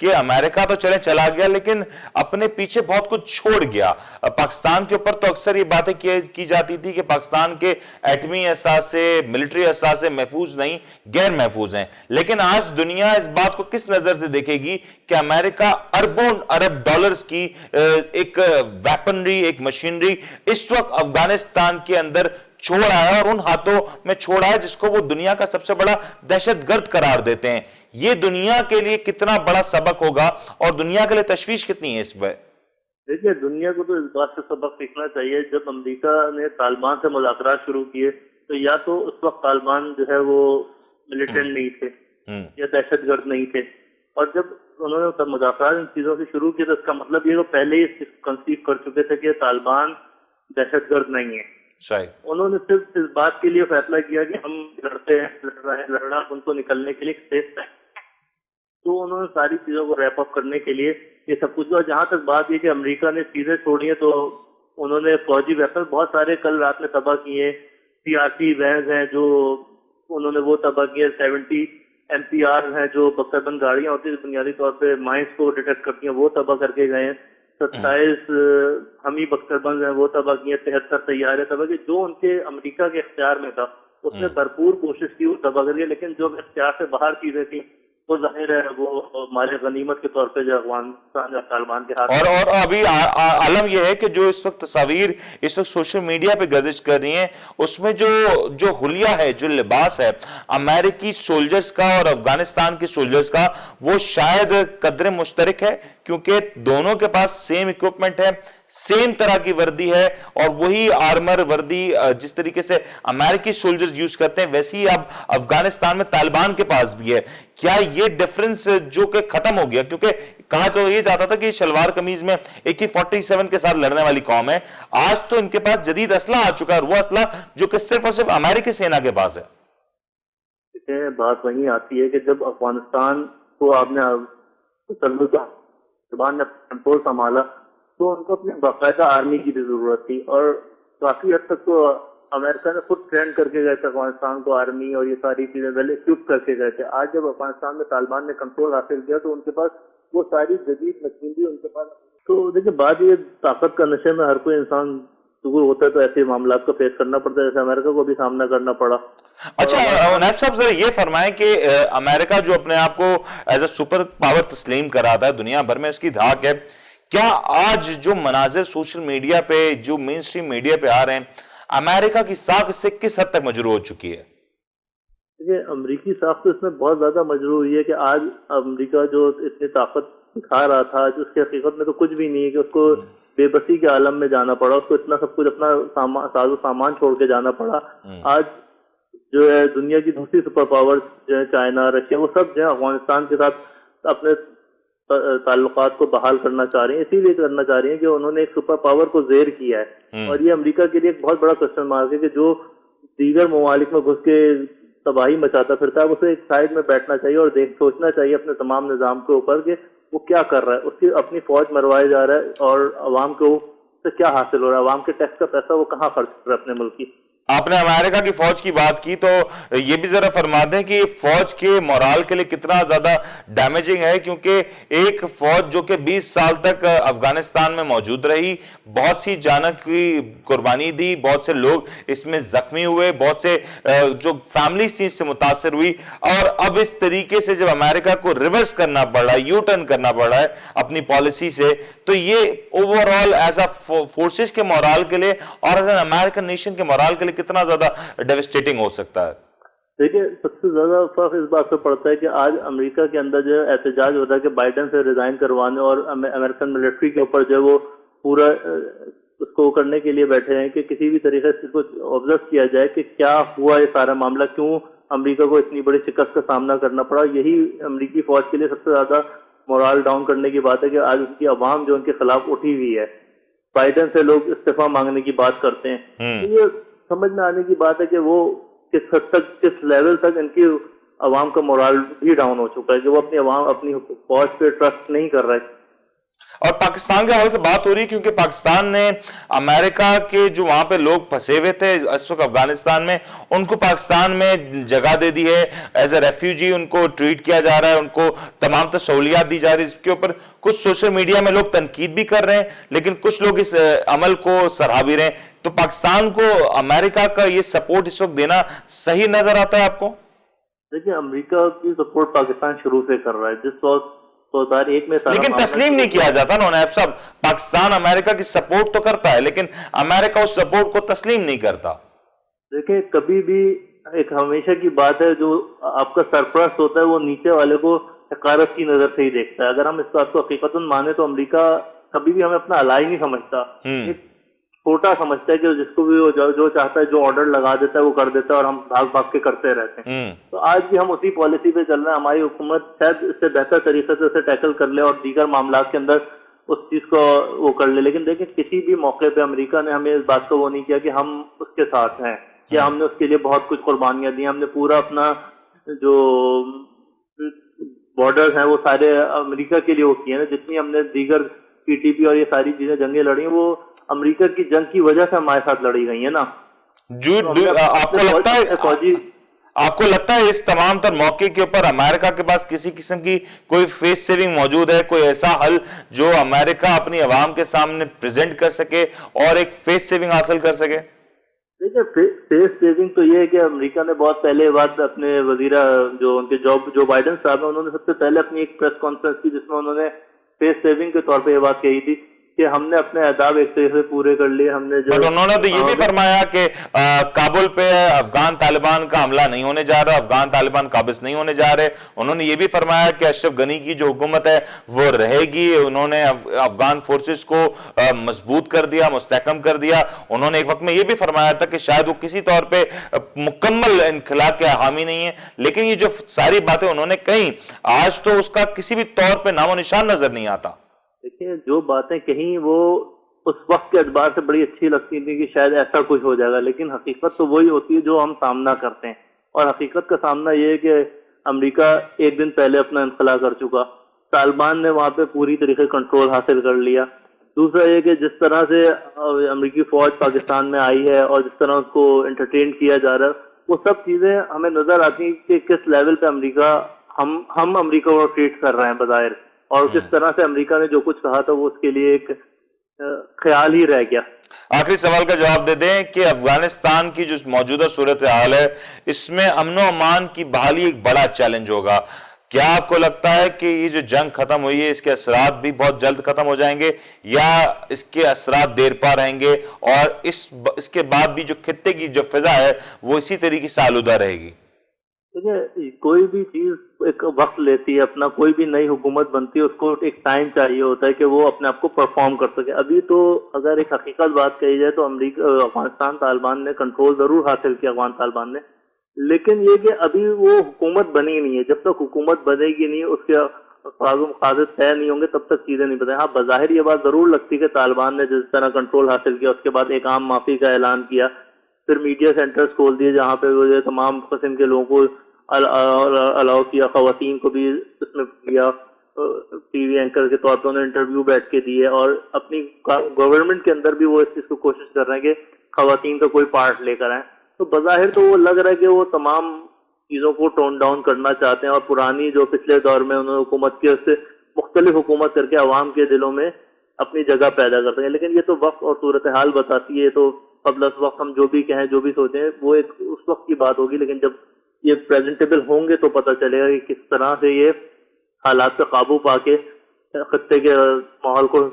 کہ امریکہ تو چلا گیا لیکن اپنے پیچھے بہت کچھ چھوڑ گیا. پاکستان کے اوپر تو اکثر یہ باتیں کی جاتی تھی کہ پاکستان کے ایٹمی اثاثے، ملٹری اثاثے محفوظ نہیں، غیر محفوظ ہیں. لیکن آج دنیا اس بات کو کس نظر سے دیکھے گی کہ امریکہ اربوں ارب ڈالرز کی ایک ویپنری، ایک مشینری اس وقت افغانستان کے اندر چھوڑ آیا اور ان ہاتھوں میں چھوڑ آیا جس کو وہ دنیا کا سب سے بڑا دہشت گرد قرار دیتے ہیں. یہ دنیا کے لیے کتنا بڑا سبق ہوگا اور دنیا کے لیے تشویش کتنی ہے اس پہ؟ دیکھیے، دنیا کو تو اس بات سے سبق سیکھنا چاہیے. جب امریکہ نے طالبان سے مذاکرات شروع کیے تو یا تو اس وقت طالبان جو ہے وہ ملیٹنٹ نہیں تھے یا دہشت گرد نہیں تھے، اور جب انہوں نے مذاکرات ان چیزوں سے شروع کیے تو اس کا مطلب یہ کہ پہلے ہی کنسیو کر چکے تھے کہ طالبان دہشت گرد نہیں ہے. انہوں نے صرف اس بات کے لیے فیصلہ کیا کہ ہم لڑتے ہیں، لڑنا ان کو نکلنے کے لیے سیف ہے. تو انہوں نے ساری چیزوں کو ریپ اپ کرنے کے لیے یہ سب کچھ. اور جہاں تک بات یہ کہ امریکہ نے چیزیں چھوڑی ہیں تو انہوں نے فوجی ویپن بہت سارے کل رات میں تباہ کیے. CRP وینز ہیں جو انہوں نے وہ تباہ کیے. 70 MPR ہیں جو بختر بند گاڑیاں ہوتی ہیں بنیادی طور پہ مائنس کو ڈیٹیکٹ کرتی ہیں، وہ تباہ کر کے گئے ہیں. 27 ہمی بختر بند ہیں وہ تباہ کیے. 73 طیارے تباہ کیے. جو ان کے امریکہ کے اختیار میں تھا اس نے بھرپور کوشش کی وہ تباہ کر دیا، لیکن جو اختیار سے باہر چیزیں تھیں وہ ظاہر ہے وہ مال غنیمت کے طور پہ جو افغانستان یا طالبان کے ہاتھ. اور ابھی عالم یہ ہے کہ جو اس وقت تصاویر اس وقت سوشل میڈیا پہ گردش کر رہی ہیں اس میں جو حلیہ ہے، جو لباس ہے امریکی سولجرز کا اور افغانستان کے سولجرز کا، وہ شاید قدر مشترک ہے کیونکہ دونوں کے پاس سیم اکوپمنٹ ہے، سیم طرح کی وردی ہے، اور وہی آرمر وردی جس طریقے سے امریکی سولجرز یوز کرتے ہیں ویسے ہی اب افغانستان میں طالبان کے پاس بھی ہے. کیا یہ ڈیفرنس جو کہ ختم ہو گیا؟ کیونکہ کہا تو یہ جاتا تھا کہ شلوار قمیض میں AK-47 کے ساتھ لڑنے والی قوم ہے، آج تو ان کے پاس جدید اسلحہ آ چکا ہے، اور وہ اسلحہ جو کہ صرف اور صرف امریکی سینا کے پاس ہے. بات وہیں آتی ہے کہ جب افغانستان کو آپ نے طالبان نے کنٹرول سنبھالا تو ان کو اپنی باقاعدہ آرمی کی بھی ضرورت تھی، اور کافی حد تک تو امریکہ نے خود ٹرین کر کے گئے تھے افغانستان کو آرمی اور یہ ساری چیزیں ویل ایکوپ کر کے گئے تھے. آج جب افغانستان میں طالبان نے کنٹرول حاصل کیا تو ان کے پاس وہ ساری جدید مشینری ان کے پاس. تو دیکھیے بات یہ طاقت کا نشے میں ہر کوئی انسان ضرور ہوتا ہے تو ایسے معاملات کو فیس کرنا پڑتا ہے جیسے امریکہ کو بھی سامنا کرنا پڑا. اچھا نیب صاحب ذرا یہ فرمائیں کہ امریکہ جو اپنے آپ کو ایز اے سپر پاور تسلیم کراتا ہے، دنیا بھر میں اس کی دھاک ہے، کیا آج جو مناظر سوشل میڈیا پہ جو مین اسٹریم میڈیا پہ آ رہے ہیں امریکہ کی ساکھ اس سے کس حد تک مجروح ہو چکی ہے؟ دیکھیے امریکی ساکھ تو اس میں بہت زیادہ مجروح ہوئی ہے کہ آج امریکہ جو اتنی طاقت دکھا رہا تھا اس کی حقیقت میں تو کچھ بھی نہیں ہے، کہ اس کو بے بسی کے عالم میں جانا پڑا، اس کو اتنا سب کچھ اپنا ساز و سامان چھوڑ کے جانا پڑا. آج جو ہے دنیا کی دوسری سپر پاور جو ہے چائنا، رشیا، وہ سب جو ہے افغانستان کے ساتھ اپنے تعلقات کو بحال کرنا چاہ رہی ہیں. اسی لیے کرنا چاہ رہی ہیں کہ انہوں نے ایک سپر پاور کو زیر کیا ہے، اور یہ امریکہ کے لیے ایک بہت بڑا کوسچن مارک ہے کہ جو دیگر ممالک میں گھس کے تباہی مچاتا پھرتا ہے اسے ایک سائڈ میں بیٹھنا چاہیے اور سوچنا چاہیے اپنے تمام نظام کے اوپر کہ وہ کیا کر رہا ہے. اس کی اپنی فوج مروایا جا رہا ہے اور عوام کو سے کیا حاصل ہو رہا ہے، عوام کے ٹیکس کا پیسہ وہ کہاں خرچ کر رہا ہے اپنے ملک کی. آپ نے امریکہ کی فوج کی بات کی تو یہ بھی ذرا فرما دیں کہ فوج کے مورال کے لیے کتنا زیادہ ڈیمیجنگ ہے، کیونکہ ایک فوج جو کہ 20 سال تک افغانستان میں موجود رہی، بہت سی جانوں کی قربانی دی، بہت سے لوگ اس میں زخمی ہوئے، بہت سے جو فیملیز تھی اس سے متاثر ہوئی، اور اب اس طریقے سے جب امریکہ کو ریورس کرنا پڑ رہا ہے، یو ٹرن کرنا پڑ رہا ہے اپنی پالیسی سے، تو یہ over all as a forces کے مورال کے لیے اور ایز این امریکن نیشن کے مورال کے لیے کتنا زیادہ ڈیوسٹیٹنگ ہو سکتا ہے؟ دیکھیے سب سے زیادہ فرق اس بات پہ پڑتا ہے کہ آج امریکہ کے اندر جو ہے احتجاج ہوتا ہے کہ بائیڈن سے ریزائن کروانے اور امریکن ملٹری کے اوپر جو ہے وہ پورا اس کو کرنے کے لیے بیٹھے ہیں کہ کسی بھی طریقے سے اس کو آبزرو کیا جائے کہ کیا ہوا یہ سارا معاملہ، کیوں امریکہ کو اتنی بڑی شکست کا سامنا کرنا پڑا. یہی امریکی فوج کے لیے سب سے زیادہ مورال ڈاؤن کرنے کی بات ہے کہ آج ان کی عوام جو ان کے خلاف اٹھی ہوئی ہے. بائیڈن سے لوگ استعفیٰ مانگنے کی بات کرتے ہیں. یہ سمجھ میں آنے کی بات ہے کہ وہ کس حد تک، کس لیول تک ان کی عوام کا مورال بھی ڈاؤن ہو چکا ہے کہ وہ اپنی عوام اپنی فوج پہ ٹرسٹ نہیں کر رہے. اور پاکستان کے حوالے سے بات ہو رہی ہے کیونکہ پاکستان نے امریکہ کے جو وہاں پہ لوگ پھنسے ہوئے تھے اس وقت افغانستان میں، ان کو پاکستان میں جگہ دے دی ہے، ایز اے ریفیوجی ان کو ٹریٹ کیا جا رہا ہے، ان کو تمام سہولیات دی جا رہی ہے۔ اس کے اوپر کچھ سوشل میڈیا میں لوگ تنقید بھی کر رہے ہیں، لیکن کچھ لوگ اس عمل کو سراہ بھی رہے ہیں۔ تو پاکستان کو امریکہ کا یہ سپورٹ اس وقت دینا صحیح نظر آتا ہے آپ کو؟ دیکھیے، امریکہ کی سپورٹ پاکستان شروع سے کر رہا ہے۔ جس وقت 2001 میں لیکن تسلیم نہیں کیا جاتا نا نیب صاحب، پاکستان امریکہ کی سپورٹ تو کرتا ہے لیکن امریکہ اس سپورٹ کو تسلیم نہیں کرتا۔ دیکھیں، کبھی بھی ایک ہمیشہ کی بات ہے، جو آپ کا سرپرست ہوتا ہے وہ نیچے والے کو حقارت کی نظر سے ہی دیکھتا ہے۔ اگر ہم اس بات کو حقیقتاً مانے تو امریکہ کبھی بھی ہمیں اپنا الائی نہیں سمجھتا، ایک چھوٹا سمجھتا ہے کہ جس کو بھی وہ جو چاہتا ہے، جو آرڈر لگا دیتا ہے وہ کر دیتا ہے، اور ہم بھاگ بھاگ کے کرتے رہتے ہیں۔ تو آج بھی ہم اسی پالیسی پہ چل رہے ہیں۔ ہماری حکومت شاید اس سے بہتر طریقے سے اسے ٹیکل کر لے اور دیگر معاملات کے اندر اس چیز کو وہ کر لے، لیکن دیکھیں کسی بھی موقع پہ امریکہ نے ہمیں اس بات کو وہ نہیں کیا کہ ہم اس کے ساتھ ہیں، یا ہم نے اس کے لیے بہت کچھ قربانیاں دی۔ ہم نے پورا اپنا جو بارڈرز ہیں وہ سارے امریکہ کے لیے وہ کیے ہیں۔ جتنی ہم نے دیگر PTP اور یہ ساری چیزیں جنگیں لڑی ہیں، وہ امریکہ کی جنگ کی وجہ سے ہمارے ساتھ لڑی گئی ہیں نا۔ آپ کو لگتا ہے اس تمام تر موقع کے اوپر امریکہ کے پاس کسی قسم کی کوئی فیس سیونگ موجود ہے، کوئی ایسا حل جو امریکہ اپنی عوام کے سامنے پریزنٹ کر سکے اور ایک فیس سیونگ حاصل کر سکے؟ دیکھیں، فیس سیونگ تو یہ ہے کہ امریکہ نے بہت پہلے بات اپنے وزیر جو ان کے جو بائیڈن صاحب ہیں، انہوں نے سب سے پہلے اپنی ایک پریس کانفرنس کی جس میں انہوں نے فیس سیونگ کے طور پہ یہ بات کہی تھی کہ ہم نے اپنے اہداف ایک طرح سے پورے کر لیے۔ ہم نے جو انہوں نے تو یہ بھی فرمایا کہ کابل پہ افغان طالبان کا حملہ نہیں ہونے جا رہا، افغان طالبان قابض نہیں ہونے جا رہے۔ انہوں نے یہ بھی فرمایا کہ اشرف غنی کی جو حکومت ہے وہ رہے گی۔ انہوں نے افغان فورسز کو مضبوط کر دیا، مستحکم کر دیا۔ انہوں نے ایک وقت میں یہ بھی فرمایا تھا کہ شاید وہ کسی طور پہ مکمل انخلا کے حامی نہیں ہے، لیکن یہ جو ساری باتیں انہوں نے کہیں، آج تو اس کا کسی بھی طور پہ نام و نشان نظر نہیں آتا۔ دیکھیں، جو باتیں کہیں وہ اس وقت کے اعتبار سے بڑی اچھی لگتی تھی کہ شاید ایسا کچھ ہو جائے گا، لیکن حقیقت تو وہی ہوتی ہے جو ہم سامنا کرتے ہیں، اور حقیقت کا سامنا یہ ہے کہ امریکہ ایک دن پہلے اپنا انخلا کر چکا۔ طالبان نے وہاں پہ پوری طریقے کنٹرول حاصل کر لیا۔ دوسرا یہ کہ جس طرح سے امریکی فوج پاکستان میں آئی ہے اور جس طرح اس کو انٹرٹین کیا جا رہا ہے، وہ سب چیزیں ہمیں نظر آتی ہیں کہ کس لیول پہ امریکہ ہم امریکہ کو ٹریٹ کر رہے ہیں بظاہر، اور کس طرح سے امریکہ نے جو کچھ کہا تھا وہ اس کے لیے ایک خیال ہی رہ گیا۔ آخری سوال کا جواب دے دیں کہ افغانستان کی جو موجودہ صورتحال ہے، اس میں امن و امان کی بحالی ایک بڑا چیلنج ہوگا۔ کیا آپ کو لگتا ہے کہ یہ جو جنگ ختم ہوئی ہے اس کے اثرات بھی بہت جلد ختم ہو جائیں گے، یا اس کے اثرات دیر پا رہیں گے، اور اس کے بعد بھی جو خطے کی جو فضا ہے وہ اسی طریقے سے آلودہ رہے گی؟ دیکھیں، کوئی بھی چیز ایک وقت لیتی ہے اپنا، کوئی بھی نئی حکومت بنتی ہے اس کو ایک ٹائم چاہیے ہوتا ہے کہ وہ اپنے آپ کو پرفارم کر سکے۔ ابھی تو اگر ایک حقیقت بات کہی جائے تو افغانستان طالبان نے کنٹرول ضرور حاصل کیا، افغان طالبان نے، لیکن یہ کہ ابھی وہ حکومت بنی نہیں ہے۔ جب تک حکومت بنے گی نہیں، اس کے فراز و مقاصد طے نہیں ہوں گے، تب تک چیزیں نہیں بتائیں۔ ہاں، بظاہر یہ بات ضرور لگتی ہے کہ طالبان نے جس طرح کنٹرول حاصل کیا، اس کے بعد ایک عام معافی کا اعلان کیا، پھر میڈیا سینٹرز کھول دیے جہاں پہ وہ تمام قسم کے لوگوں کو الاؤ کیا، خواتین کو بھی اس میں کیا، ٹی وی اینکر کے طور پہ انہیں انٹرویو بیٹھ کے دیے، اور اپنی گورنمنٹ کے اندر بھی وہ اس چیز کو کوشش کر رہے ہیں کہ خواتین کا کوئی پارٹ لے کر آئیں۔ تو بظاہر تو وہ لگ رہا ہے کہ وہ تمام چیزوں کو ٹون ڈاؤن کرنا چاہتے ہیں، اور پرانی جو پچھلے دور میں انہوں نے حکومت کی اس سے مختلف حکومت کر کے عوام کے دلوں میں اپنی جگہ پیدا کرتے ہیں۔ لیکن یہ تو وقت اور صورتحال بتاتی ہے، تو قبل اس وقت ہم جو بھی کہیں، جو بھی سوچیں، وہ ایک اس وقت کی بات ہوگی، لیکن جب یہ پریزنٹیبل ہوں گے تو پتہ چلے گا کہ کس طرح سے یہ حالات پہ قابو پا کے خطے کے ماحول کو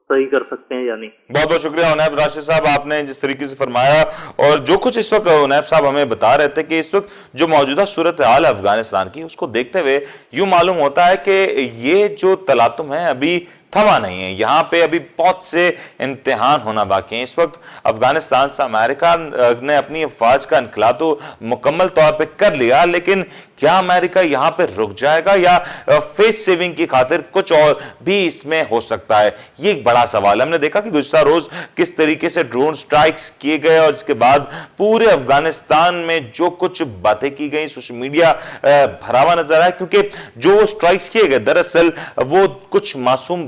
صحیح کر سکتے ہیں یا نہیں۔ بہت بہت شکریہ عنیب راشد صاحب، آپ نے جس طریقے سے فرمایا اور جو کچھ اس وقت عنیب صاحب ہمیں بتا رہے تھے کہ اس وقت جو موجودہ صورتحال ہے افغانستان کی، اس کو دیکھتے ہوئے یوں معلوم ہوتا ہے کہ یہ جو تلاطم ہے ابھی تھما نہیں ہے، یہاں پہ ابھی بہت سے امتحان ہونا باقی ہیں۔ اس وقت افغانستان سے امریکہ نے اپنی افواج کا انخلا تو مکمل طور پہ کر لیا، لیکن کیا امریکہ یہاں پہ رک جائے گا یا فیس سیونگ کی خاطر کچھ اور بھی اس میں ہو سکتا ہے؟ یہ ایک بڑا سوال ہے۔ ہم نے دیکھا کہ گزشتہ روز کس طریقے سے ڈرون سٹرائکس کیے گئے، اور اس کے بعد پورے افغانستان میں جو کچھ باتیں کی گئی، سوشل میڈیا بھرا ہوا نظر آیا، کیونکہ جو وہ سٹرائکس کیے گئے دراصل وہ کچھ معصوم